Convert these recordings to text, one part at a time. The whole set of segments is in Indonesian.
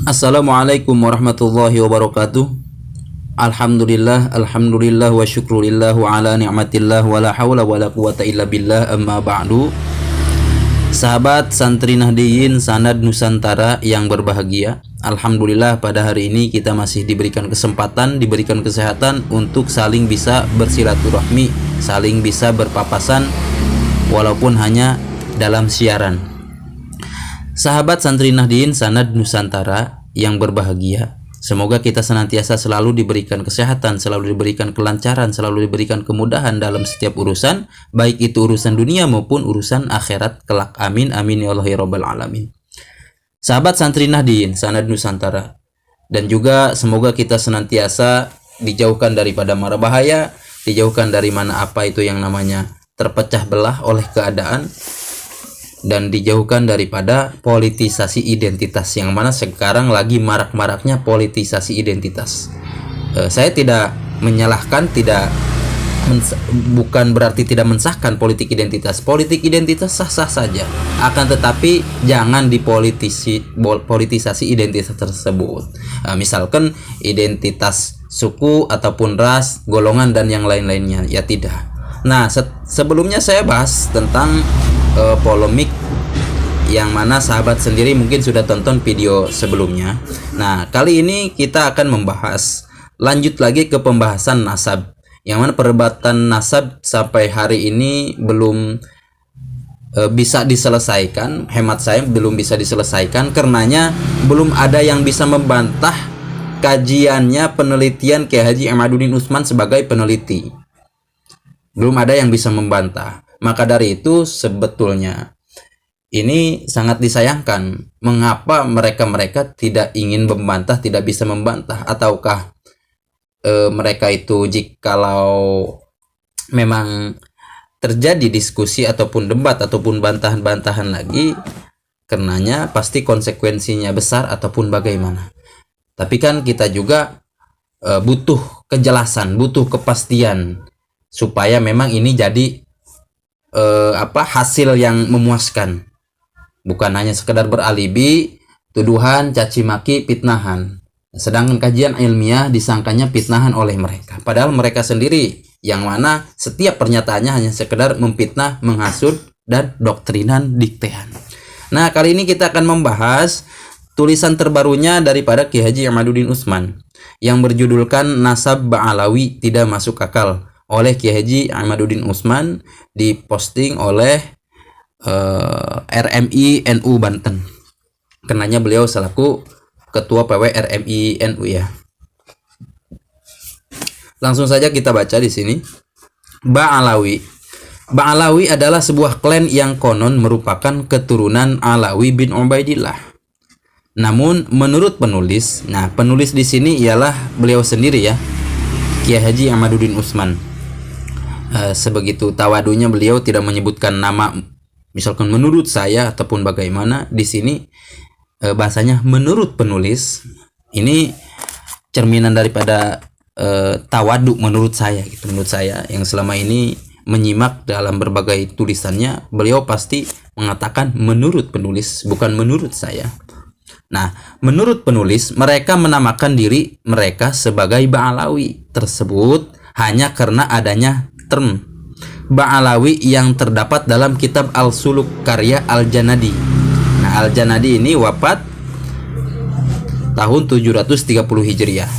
Assalamualaikum warahmatullahi wabarakatuh. Alhamdulillah wa syukrulillah wa ala ni'matillah wa la hawla wa la quwata illa billah, amma ba'du. Sahabat Santri Nahdiyin Sanad Nusantara yang berbahagia, alhamdulillah pada hari ini kita masih diberikan kesempatan, diberikan kesehatan untuk saling bisa bersilaturahmi, saling bisa berpapasan walaupun hanya dalam siaran. Sahabat Santri Nahdiyin Sanad Nusantara yang berbahagia, semoga kita senantiasa selalu diberikan kesehatan, selalu diberikan kelancaran, selalu diberikan kemudahan dalam setiap urusan, baik itu urusan dunia maupun urusan akhirat kelak. Amin amin ya Allah ya rabbal alamin. Sahabat Santri Nahdiyin Sanad Nusantara, dan juga semoga kita senantiasa dijauhkan daripada mara bahaya, dijauhkan dari mana apa itu yang namanya terpecah belah oleh keadaan, dan dijauhkan daripada politisasi identitas, yang mana sekarang lagi marak-maraknya politisasi identitas. Saya tidak menyalahkan, bukan berarti tidak mensahkan politik identitas. Politik identitas sah-sah saja, akan tetapi jangan politisasi identitas tersebut. Misalkan identitas suku ataupun ras, golongan dan yang lain-lainnya, ya tidak. Nah, sebelumnya saya bahas tentang polemik yang mana sahabat sendiri mungkin sudah tonton video sebelumnya. Nah, kali ini kita akan membahas lanjut lagi ke pembahasan nasab, yang mana perdebatan nasab sampai hari ini belum bisa diselesaikan. Hemat saya belum bisa diselesaikan karenanya belum ada yang bisa membantah kajiannya penelitian Kiai Haji Imaduddin Utsman sebagai peneliti. Belum ada yang bisa membantah. Maka dari itu sebetulnya ini sangat disayangkan. Mengapa mereka tidak ingin membantah, tidak bisa membantah? Ataukah mereka itu jikalau memang terjadi diskusi ataupun debat ataupun bantahan-bantahan lagi, karenanya pasti konsekuensinya besar ataupun bagaimana? Tapi kan kita juga butuh kejelasan, butuh kepastian supaya memang ini jadi hasil yang memuaskan, bukan hanya sekedar beralibi, tuduhan, caci maki, fitnahan. Sedangkan kajian ilmiah disangkanya fitnahan oleh mereka, padahal mereka sendiri yang mana setiap pernyataannya hanya sekedar memfitnah, menghasut, dan doktrinan diktean. Nah, kali ini kita akan membahas tulisan terbarunya daripada Kiai Haji Imaduddin Utsman yang berjudulkan Nasab Ba'alawi Tidak Masuk Akal oleh Kiai Haji Imaduddin Utsman, diposting oleh RMI NU Banten. Kenanya beliau selaku Ketua PW RMI NU ya. Langsung saja kita baca di sini. Ba'alawi. Ba'alawi adalah sebuah klan yang konon merupakan keturunan Alawi bin Ubaidillah. Namun menurut penulis, nah penulis di sini ialah beliau sendiri ya, Kiai Haji Imaduddin Utsman. Sebegitu tawadunya beliau tidak menyebutkan nama, misalkan menurut saya ataupun bagaimana. Di sini bahasanya menurut penulis. Ini cerminan daripada tawadu menurut saya gitu. Menurut saya yang selama ini menyimak dalam berbagai tulisannya, beliau pasti mengatakan menurut penulis, bukan menurut saya. Nah, menurut penulis, mereka menamakan diri mereka sebagai Ba'alawi tersebut hanya karena adanya term Ba'alawi yang terdapat dalam kitab Al-Suluk karya Al-Janadi. Nah, Al-Janadi ini wafat tahun 730 Hijriah,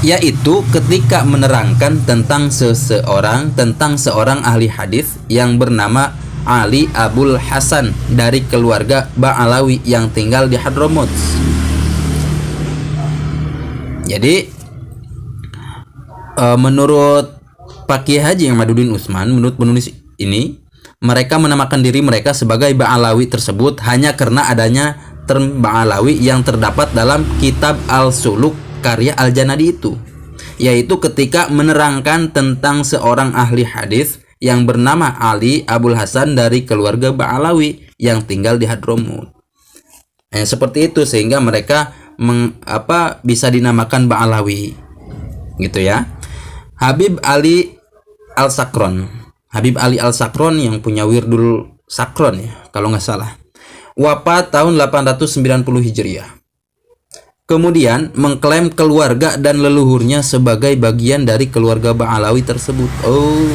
yaitu ketika menerangkan tentang seorang ahli hadis yang bernama Ali Abul Hasan dari keluarga Ba'alawi yang tinggal di Hadramaut. Jadi menurut Pak Kiai Haji Imaduddin Utsman, menurut penulis ini, mereka menamakan diri mereka sebagai Ba'alawi tersebut hanya karena adanya term Ba'alawi yang terdapat dalam kitab Al-Suluk karya Al-Janadi itu, yaitu ketika menerangkan tentang seorang ahli hadis yang bernama Ali Abul Hasan dari keluarga Ba'alawi yang tinggal di Hadramaut. Seperti itu sehingga mereka bisa dinamakan Ba'alawi gitu ya. Habib Ali Al-Sakron yang punya Wirdul Sakron ya kalau nggak salah, wafat tahun 890 Hijriah. kemudian mengklaim keluarga dan leluhurnya sebagai bagian dari keluarga Ba'alawi tersebut. Oh,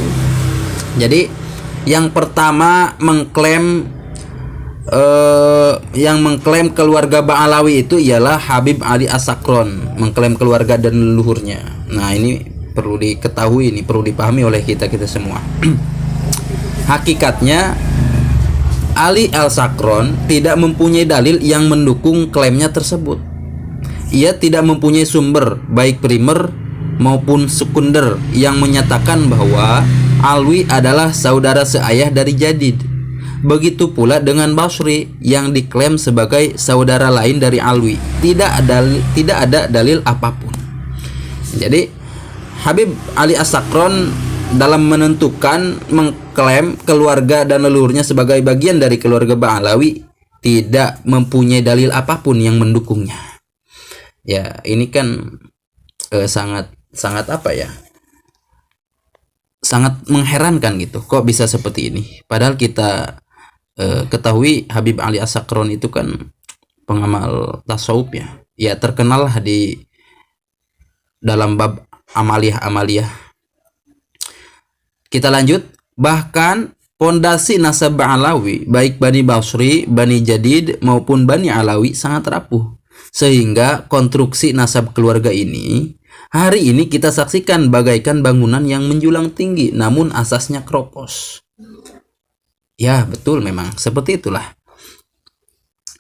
jadi yang pertama mengklaim keluarga Ba'alawi itu ialah Habib Ali As-Sakron, mengklaim keluarga dan leluhurnya. Nah, ini perlu diketahui, ini perlu dipahami oleh kita semua. Hakikatnya Ali Al-Sakron tidak mempunyai dalil yang mendukung klaimnya tersebut. Ia tidak mempunyai sumber baik primer maupun sekunder yang menyatakan bahwa Alwi adalah saudara seayah dari Jadid. Begitu pula dengan Basri yang diklaim sebagai saudara lain dari Alwi. Tidak ada dalil apapun. Jadi Habib Ali As-Sakron dalam menentukan mengklaim keluarga dan leluhurnya sebagai bagian dari keluarga Ba'alawi tidak mempunyai dalil apapun yang mendukungnya. Ya, ini kan sangat apa ya? Sangat mengherankan gitu. Kok bisa seperti ini? Padahal kita ketahui Habib Ali As-Sakron itu kan pengamal tasawuf ya. Ya, terkenal lah di dalam bab amaliyah. Kita lanjut. Bahkan pondasi nasab Ba'alawi baik Bani Basri, Bani Jadid maupun Bani Alawi sangat rapuh. Sehingga konstruksi nasab keluarga ini hari ini kita saksikan bagaikan bangunan yang menjulang tinggi namun asasnya keropos. Ya, betul, memang seperti itulah.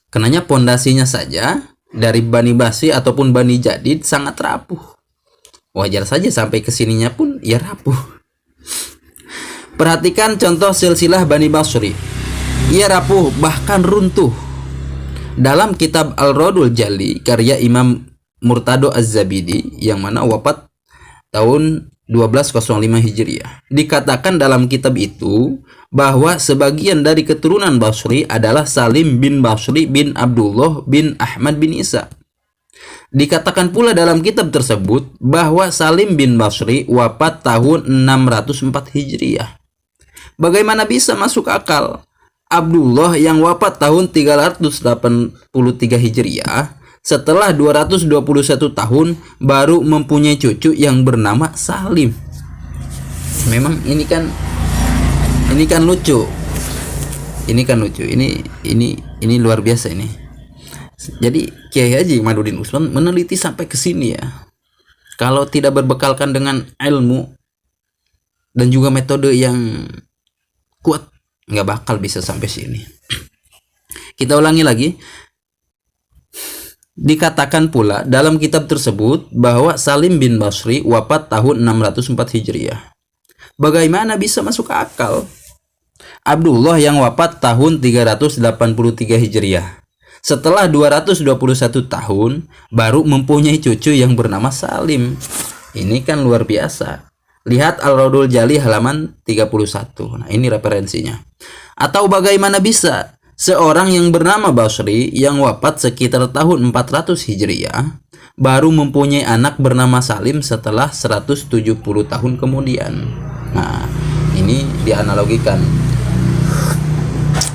Kenanya pondasinya saja dari Bani Basri ataupun Bani Jadid sangat rapuh. Wajar saja sampai kesininya pun ya rapuh. Perhatikan contoh silsilah Bani Basri. Ia rapuh bahkan runtuh. Dalam kitab Al-Radul Jali karya Imam Murtado Az-Zabidi yang mana wafat tahun 1205 Hijriah, dikatakan dalam kitab itu bahwa sebagian dari keturunan Basri adalah Salim bin Basri bin Abdullah bin Ahmad bin Isa. Dikatakan pula dalam kitab tersebut bahwa Salim bin Basri wafat tahun 604 Hijriah. Bagaimana bisa masuk akal? Abdullah yang wafat tahun 383 Hijriah setelah 221 tahun baru mempunyai cucu yang bernama Salim. Memang ini kan lucu. Ini luar biasa ini. Jadi Kiai Haji Imaduddin Usman meneliti sampai ke sini ya. Kalau tidak berbekalkan dengan ilmu dan juga metode yang kuat, nggak bakal bisa sampai sini. Kita ulangi lagi. Dikatakan pula dalam kitab tersebut bahwa Salim bin Basri wafat tahun 604 Hijriah. Bagaimana bisa masuk akal? Abdullah yang wafat tahun 383 Hijriah. Setelah 221 tahun baru mempunyai cucu yang bernama Salim. Ini kan luar biasa. Lihat Al-Radul Jali halaman 31. Nah, ini referensinya. Atau bagaimana bisa seorang yang bernama Basri yang wafat sekitar tahun 400 Hijriah baru mempunyai anak bernama Salim setelah 170 tahun kemudian. Nah, ini dianalogikan.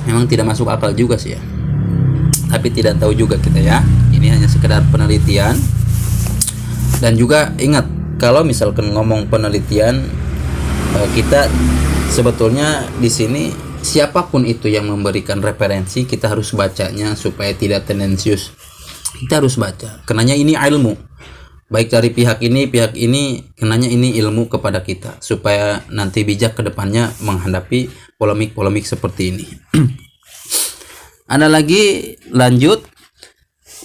Memang tidak masuk akal juga sih ya. Tapi tidak tahu juga kita ya. Ini hanya sekedar penelitian. Dan juga ingat, kalau misalkan ngomong penelitian, kita sebetulnya di sini siapapun itu yang memberikan referensi, kita harus bacanya supaya tidak tendensius. Kita harus baca. Kenanya ini ilmu. Baik dari pihak ini, kenanya ini ilmu kepada kita supaya nanti bijak ke depannya menghadapi polemik-polemik seperti ini. Ada lagi, lanjut.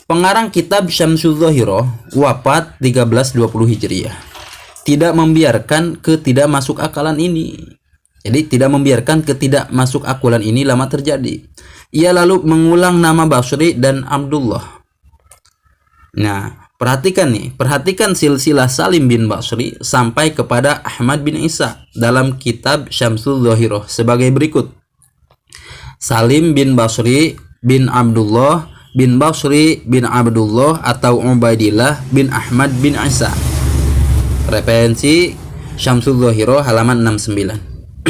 Pengarang kitab Syamsul Dhahirah wafat 1320 Hijriah. Tidak membiarkan ketidak masuk akalan ini. Jadi tidak membiarkan ketidak masuk akalan ini lama terjadi. Ia lalu mengulang nama Basri dan Abdullah. Nah, perhatikan silsilah Salim bin Basri sampai kepada Ahmad bin Isa dalam kitab Syamsul Dhahirah sebagai berikut. Salim bin Basri bin Abdullah bin Basri bin Abdullah atau Ubaidillah bin Ahmad bin Isa. Referensi Syamsul Dhahirah halaman 69.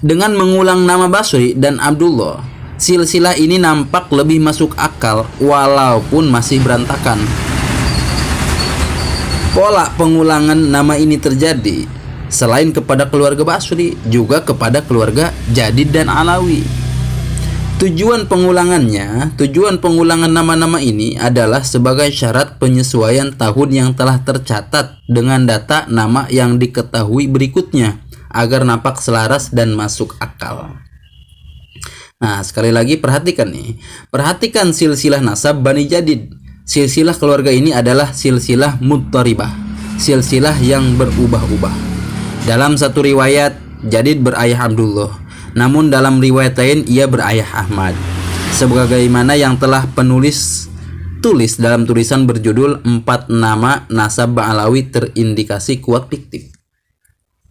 Dengan mengulang nama Basri dan Abdullah, Silsilah ini nampak lebih masuk akal walaupun masih berantakan. Pola pengulangan nama ini terjadi selain kepada keluarga Basri, juga kepada keluarga Jadid dan Alawi. Tujuan pengulangan nama-nama ini adalah sebagai syarat penyesuaian tahun yang telah tercatat dengan data nama yang diketahui berikutnya agar nampak selaras dan masuk akal. Nah, sekali lagi perhatikan nih. Perhatikan silsilah nasab Bani Jadid. Silsilah keluarga ini adalah silsilah muttaribah, silsilah yang berubah-ubah. Dalam satu riwayat, Jadid berayah Abdullah, namun dalam riwayat lain ia berayah Ahmad. Sebagaimana yang telah penulis tulis dalam tulisan berjudul 4 nama nasab Ba'alawi terindikasi kuat fiktif.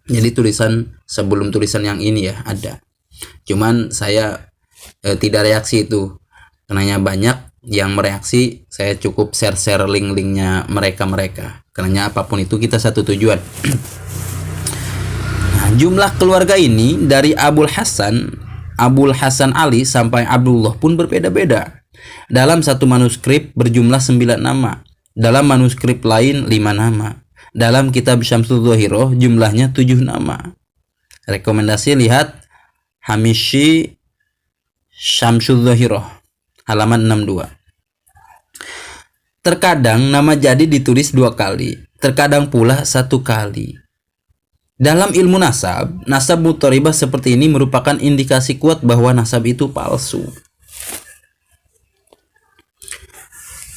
Jadi tulisan sebelum tulisan yang ini ya ada. Cuman saya tidak reaksi itu, karenanya banyak yang mereaksi. Saya cukup share link-linknya mereka. Karena apapun itu kita satu tujuan. Nah, jumlah keluarga ini dari Abul Hasan Ali sampai Abdullah pun berbeda-beda. Dalam satu manuskrip berjumlah 9 nama, dalam manuskrip lain 5 nama. Dalam kitab Syamsul Dzahiroh jumlahnya 7 nama. Rekomendasi lihat Hamishi Syamsul Dzahiroh halaman 62. Terkadang nama Jadid ditulis 2 kali, terkadang pula 1 kali. Dalam ilmu nasab muttaribah seperti ini merupakan indikasi kuat bahwa nasab itu palsu.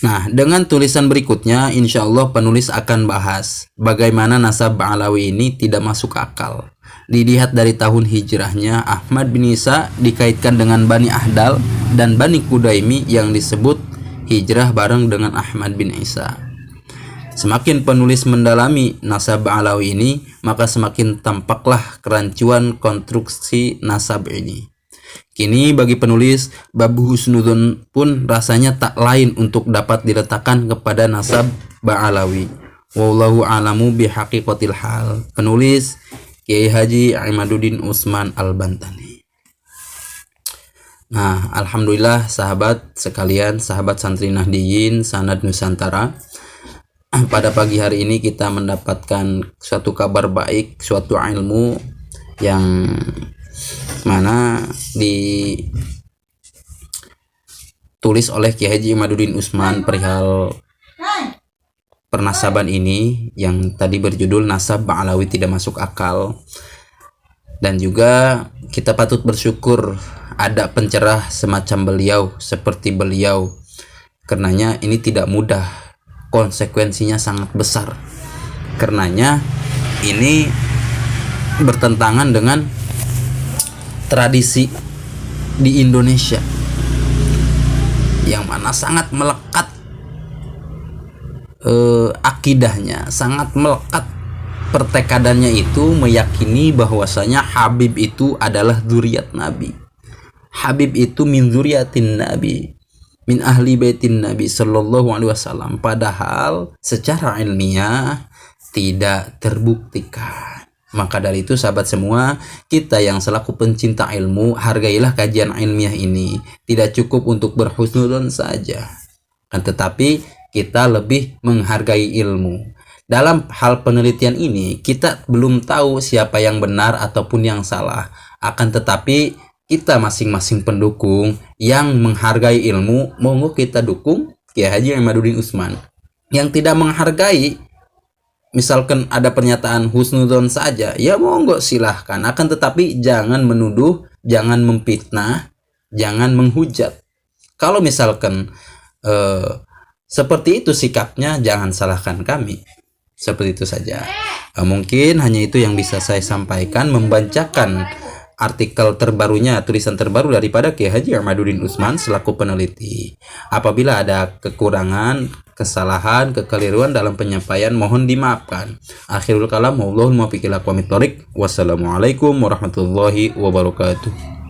Nah, dengan tulisan berikutnya insya Allah penulis akan bahas bagaimana nasab Ba'alawi ini tidak masuk akal. Dilihat dari tahun hijrahnya, Ahmad bin Isa dikaitkan dengan Bani Ahdal dan Bani Kudaimi yang disebut hijrah bareng dengan Ahmad bin Isa. Semakin penulis mendalami nasab Ba'alawi ini, maka semakin tampaklah kerancuan konstruksi nasab ini. Kini bagi penulis, bab husnudzon pun rasanya tak lain untuk dapat diletakkan kepada nasab Ba'alawi. Wallahu a'lamu bihaqiqatil hal. Penulis Kiai Haji Imaduddin Utsman Al-Bantani. Nah, alhamdulillah sahabat sekalian, sahabat santri Nahdiyin Sanad Nusantara, pada pagi hari ini kita mendapatkan suatu kabar baik, suatu ilmu yang mana ditulis oleh Kiai Haji Imaduddin Utsman perihal pernasaban ini yang tadi berjudul Nasab Ba'alawi Tidak Masuk Akal. Dan juga kita patut bersyukur ada pencerah semacam beliau, seperti beliau. Karenanya ini tidak mudah, konsekuensinya sangat besar. Karenanya ini bertentangan dengan tradisi di Indonesia yang mana sangat melekat akidahnya, sangat melekat pertekadannya itu meyakini bahwasanya Habib itu adalah zuriat Nabi. Habib itu min zuriatin Nabi, min ahli baitin Nabi sallallahu alaihi wasallam. Padahal secara ilmiah tidak terbuktikan. Maka dari itu sahabat semua, kita yang selaku pencinta ilmu, hargailah kajian ilmiah ini. Tidak cukup untuk berhusnudzon saja, kan tetapi kita lebih menghargai ilmu. Dalam hal penelitian ini, kita belum tahu siapa yang benar ataupun yang salah. Akan tetapi, kita masing-masing pendukung yang menghargai ilmu, monggo kita dukung Kiai Haji Imaduddin Utsman. Yang tidak menghargai, misalkan ada pernyataan husnudzon saja, ya monggo silahkan. Akan tetapi, jangan menuduh, jangan memfitnah, jangan menghujat. Kalau misalkan seperti itu sikapnya, jangan salahkan kami. Seperti itu saja. Mungkin hanya itu yang bisa saya sampaikan, membacakan artikel terbarunya, tulisan terbaru daripada Kiai Haji Imaduddin Utsman selaku peneliti. Apabila ada kekurangan, kesalahan, kekeliruan dalam penyampaian, mohon dimaafkan. Akhirul kalam, wallahul muwaffiq ila aqwamit thoriq. Wassalamualaikum warahmatullahi wabarakatuh.